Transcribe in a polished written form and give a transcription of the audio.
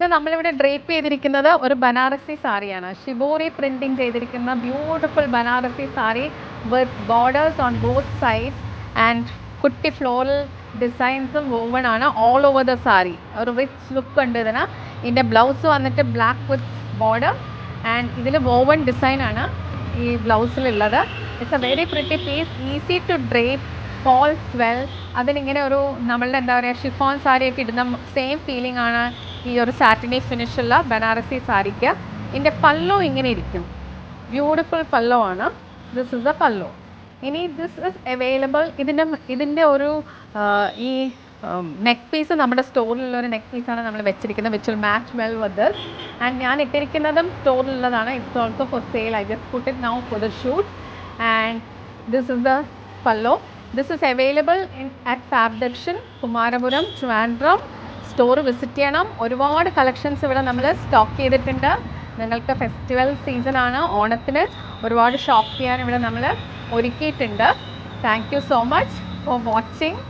ഇത് നമ്മളിവിടെ ഡ്രേപ്പ് ചെയ്തിരിക്കുന്നത് ഒരു ബനാറസി സാരിയാണ്. ഷിബോറി പ്രിൻറ്റിങ് ചെയ്തിരിക്കുന്ന beautiful Banarasi sari with borders on both sides and കുട്ടി ഫ്ലോറൽ ഡിസൈൻസും വോവൺ ആണ് ഓൾ ഓവർ ദ സാരി. ഒരു റിച്ച് ലുക്ക് ഉണ്ട് ഇതിന്. ഇതിൻ്റെ ബ്ലൗസ് വന്നിട്ട് ബ്ലാക്ക് വിത്ത് ബോർഡർ ആൻഡ് ഇതിൽ വോവൺ ഡിസൈനാണ് ഈ ബ്ലൗസിലുള്ളത്. It's a very pretty piece, easy to drape, falls well. അതിനിങ്ങനെ ഒരു നമ്മളുടെ എന്താ പറയുക ഷിഫോൺ സാരിയൊക്കെ ഇടുന്ന സെയിം ഫീലിംഗ് ആണ് ഈ ഒരു സാറ്റിനി ഫിനിഷുള്ള ബനാറസി സാരിക്ക്. ഇതിൻ്റെ പല്ലോ ഇങ്ങനെ ഇരിക്കും, ബ്യൂട്ടിഫുൾ പല്ലോ ആണ്. This is the pallu. ഇനി ദിസ് ഇസ് അവൈലബിൾ. ഇതിൻ്റെ ഒരു ഈ നെക്ക് പീസ് നമ്മുടെ സ്റ്റോറിലുള്ളൊരു നെക്ക് പീസാണ് നമ്മൾ വെച്ചിരിക്കുന്നത്, which will match well with this. And ഞാൻ ഇട്ടിരിക്കുന്നതും സ്റ്റോറിലുള്ളതാണ്. It's also for sale. I just put it now for the shoot. And this is the pallu. This is available at Fabdaction, Kumarapuram, Trivandrum. Store visit ചെയ്യണം. ഒരുപാട് collections ഇവിടെ നമ്മൾ stock ചെയ്തിട്ടുണ്ട്. നിങ്ങൾക്ക് festival സീസണാണ്, ഓണത്തിന് ഒരുപാട് ഷോപ്പ് ചെയ്യാൻ ഇവിടെ നമ്മൾ ഒരുക്കിയിട്ടുണ്ട്. Thank you so much for watching.